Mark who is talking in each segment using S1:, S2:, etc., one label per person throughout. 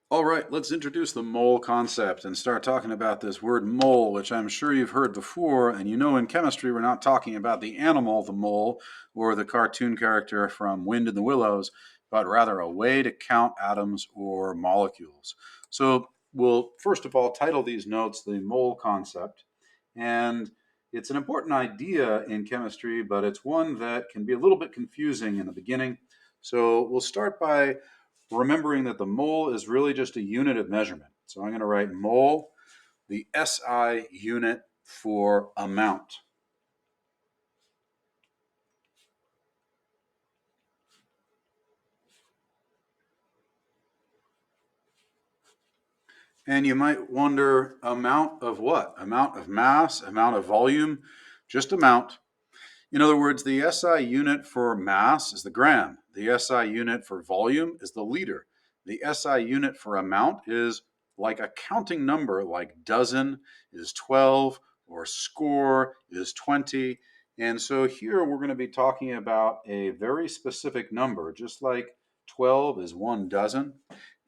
S1: All right, let's introduce the mole concept and start talking about this word mole, which I'm sure you've heard before. And you know, in chemistry, we're not talking about the animal, the mole, or the cartoon character from Wind in the Willows, but rather a way to count atoms or molecules. So we'll first of all title these notes the mole concept. And it's an important idea in chemistry, but it's one that can be a little bit confusing in the beginning. So we'll start by remembering that the mole is really just a unit of measurement. So I'm going to write mole, the SI unit for amount. And you might wonder, amount of what? Amount of mass, amount of volume, just amount. In other words, the SI unit for mass is the gram. The SI unit for volume is the liter. The SI unit for amount is like a counting number, like dozen is 12 or score is 20. And so here we're going to be talking about a very specific number, just like 12 is 1 dozen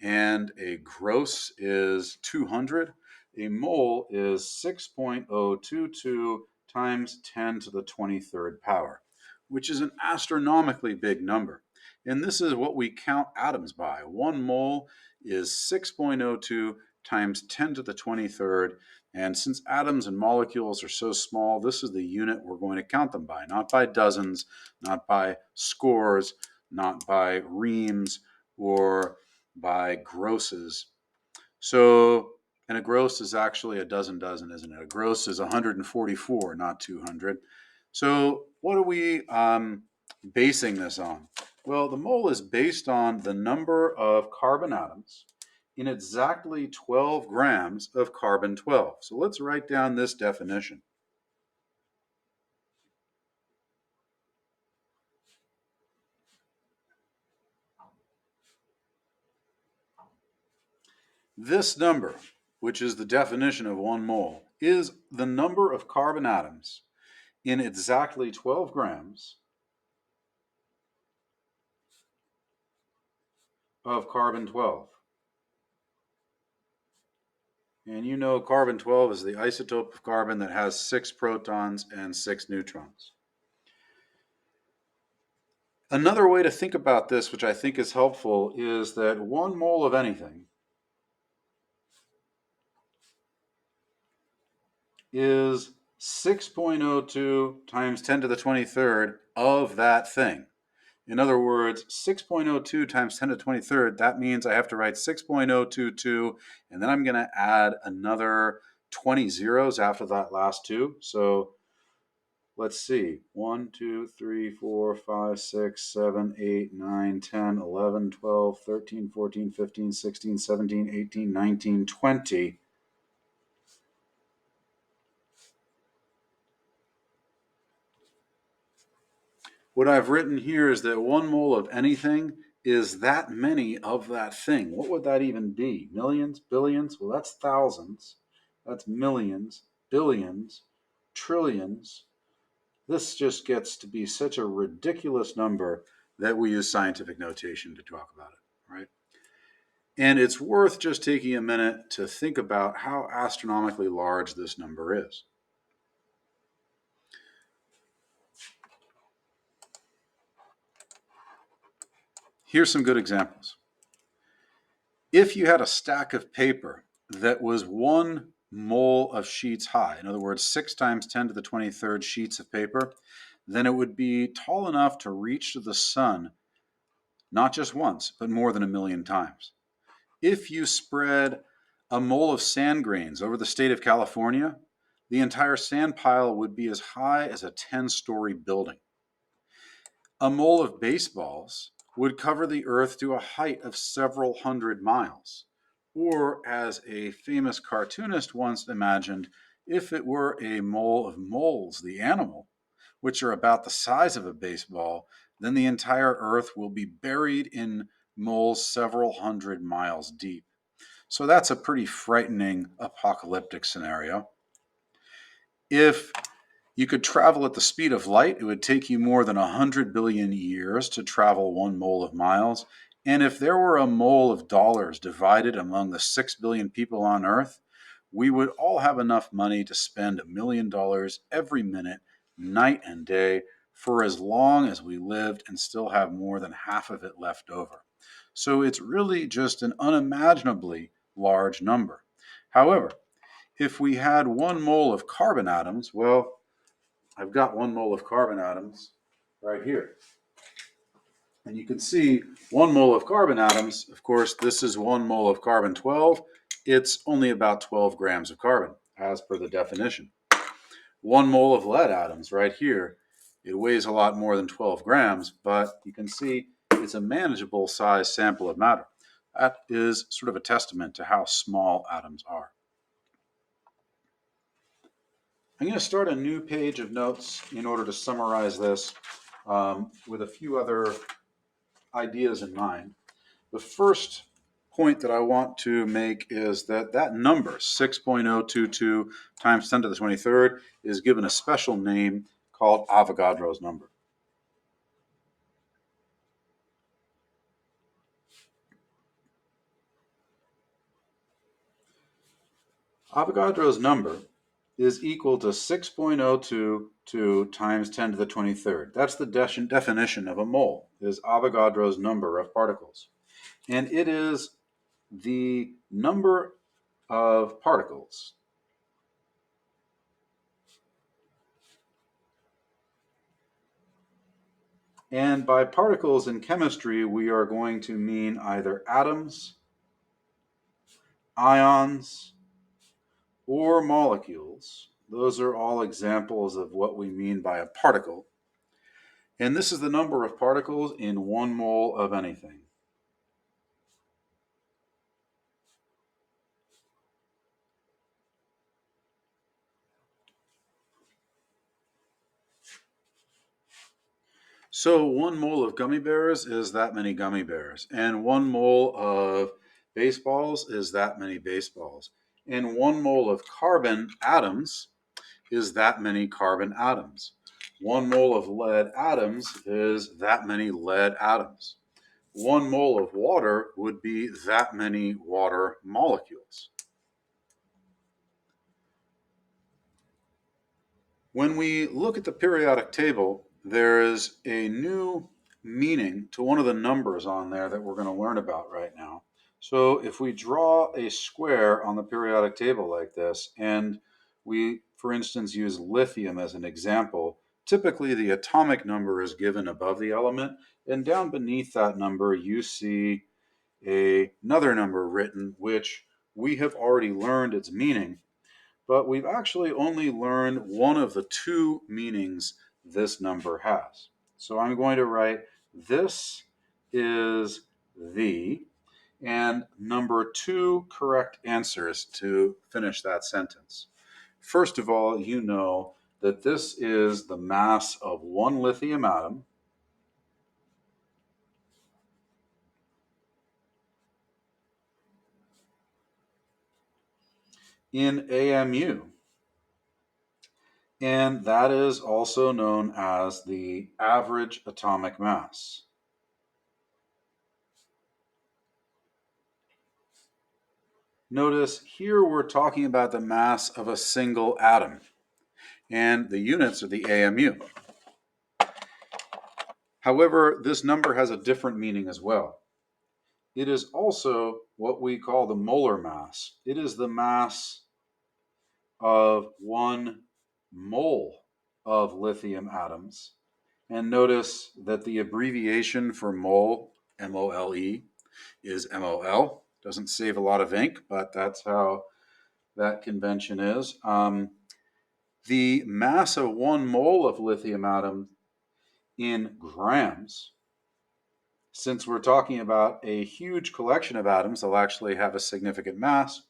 S1: and a gross is 200. A mole is 6.022 times 10 to the 23rd power, which is an astronomically big number. And this is what we count atoms by. 1 mole is 6.02 times 10 to the 23rd. And since atoms and molecules are so small, this is the unit we're going to count them by, not by dozens, not by scores, not by reams, or by grosses. So, and a gross is actually a dozen, isn't it? A gross is 144, not 200. So, what are we basing this on? Well, the mole is based on the number of carbon atoms in exactly 12 grams of carbon 12. So, let's write down this definition. This number, which is the definition of 1 mole, is the number of carbon atoms in exactly 12 grams of carbon 12. And you know carbon 12 is the isotope of carbon that has 6 protons and 6 neutrons. Another way to think about this, which I think is helpful, is that 1 mole of anything is 6.02 times 10 to the 23rd of that thing. In other words, 6.02 times 10 to the 23rd, that means I have to write 6.022, and then I'm going to add another 20 zeros after that last two. So let's see, 1, 2, 3, 4, 5, 6, 7, 8, 9, 10, 11, 12, 13, 14, 15, 16, 17, 18, 19, 20. What I've written here is that 1 mole of anything is that many of that thing. What would that even be? Millions? Billions? Well, that's thousands. That's millions, billions, trillions. This just gets to be such a ridiculous number that we use scientific notation to talk about it, right? And it's worth just taking a minute to think about how astronomically large this number is. Here's some good examples. If you had a stack of paper that was 1 mole of sheets high, in other words, 6 times 10 to the 23rd sheets of paper, then it would be tall enough to reach to the sun not just once, but more than 1 million times. If you spread a mole of sand grains over the state of California, the entire sand pile would be as high as a 10-story building. A mole of baseballs would cover the Earth to a height of several hundred miles. Or, as a famous cartoonist once imagined, if it were a mole of moles, the animal, which are about the size of a baseball, then the entire Earth will be buried in moles several hundred miles deep. So that's a pretty frightening apocalyptic scenario. If you could travel at the speed of light, it would take you more than 100 billion years to travel 1 mole of miles. And if there were a mole of dollars divided among the 6 billion people on Earth, we would all have enough money to spend $1 million every minute, night and day, for as long as we lived and still have more than half of it left over. So it's really just an unimaginably large number. However, if we had 1 mole of carbon atoms, well, I've got 1 mole of carbon atoms right here. And you can see 1 mole of carbon atoms, of course, this is 1 mole of carbon 12. It's only about 12 grams of carbon, as per the definition. 1 mole of lead atoms right here, it weighs a lot more than 12 grams, but you can see it's a manageable size sample of matter. That is sort of a testament to how small atoms are. I'm going to start a new page of notes in order to summarize this with a few other ideas in mind. The first point that I want to make is that that number, 6.022 times 10 to the 23rd, is given a special name called Avogadro's number. Avogadro's number is equal to 6.022 times 10 to the 23rd. That's the definition of a mole, is Avogadro's number of particles. And it is the number of particles and by particles in chemistry, we are going to mean either atoms, ions, or molecules. Those are all examples of what we mean by a particle. And this is the number of particles in 1 mole of anything. So 1 mole of gummy bears is that many gummy bears, and 1 mole of baseballs is that many baseballs, and 1 mole of carbon atoms is that many carbon atoms. 1 mole of lead atoms is that many lead atoms. 1 mole of water would be that many water molecules. When we look at the periodic table, there is a new meaning to one of the numbers on there that we're going to learn about right now. So if we draw a square on the periodic table like this, and we, for instance, use lithium as an example, typically the atomic number is given above the element, and down beneath that number you see another number written, which we have already learned its meaning, but we've actually only learned one of the 2 meanings this number has. So I'm going to write this is the, and number 2 correct answers to finish that sentence. First of all, you know that this is the mass of 1 lithium atom in AMU. And that is also known as the average atomic mass. Notice here we're talking about the mass of a single atom, and the units are the AMU. However, this number has a different meaning as well. It is also what we call the molar mass. It is the mass of 1 mole of lithium atoms. And notice that the abbreviation for mole, M-O-L-E, is MOL. Doesn't save a lot of ink, but that's how that convention is. The mass of 1 mole of lithium atom in grams, since we're talking about a huge collection of atoms, they'll actually have a significant mass,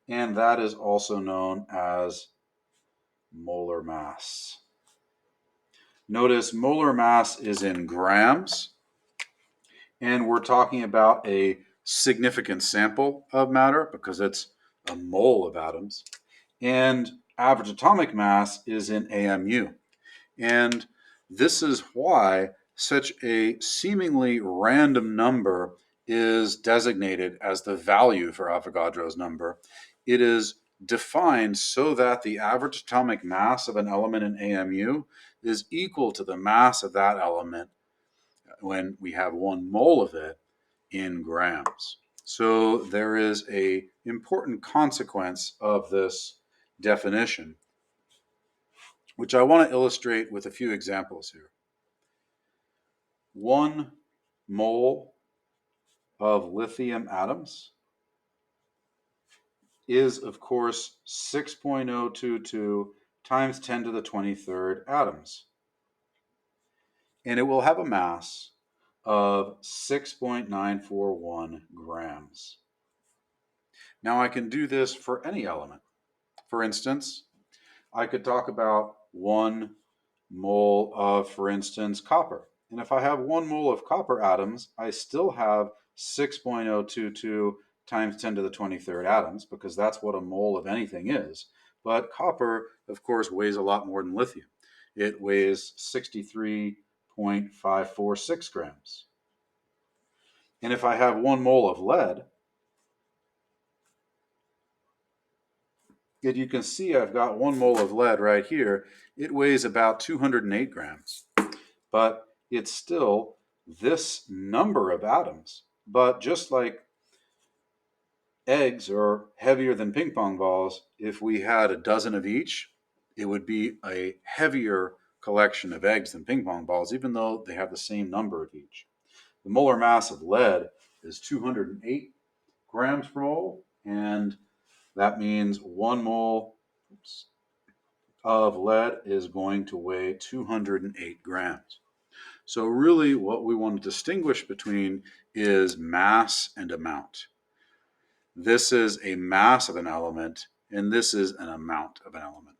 S1: and that is also known as molar mass. Notice molar mass is in grams, and we're talking about a significant sample of matter because it's a mole of atoms. And average atomic mass is in AMU. And this is why such a seemingly random number is designated as the value for Avogadro's number. It is defined so that the average atomic mass of an element in AMU is equal to the mass of that element when we have 1 mole of it in grams. So there is an important consequence of this definition, which I want to illustrate with a few examples here. 1 mole of lithium atoms is, of course, 6.022 times 10 to the 23rd atoms. And it will have a mass of 6.941 grams. Now I can do this for any element. For instance, I could talk about 1 mole of, for instance, copper. And if I have 1 mole of copper atoms, I still have 6.022 times 10 to the 23rd atoms, because that's what a mole of anything is. But copper, of course, weighs a lot more than lithium. It weighs 63.546 grams. And if I have 1 mole of lead, you can see I've got 1 mole of lead right here. It weighs about 208 grams. But it's still this number of atoms. But just like eggs are heavier than ping pong balls, if we had a dozen of each, it would be a heavier collection of eggs than ping pong balls, even though they have the same number of each. The molar mass of lead is 208 grams per mole, and that means 1 mole of lead is going to weigh 208 grams. So really what we want to distinguish between is mass and amount. This is a mass of an element, and this is an amount of an element.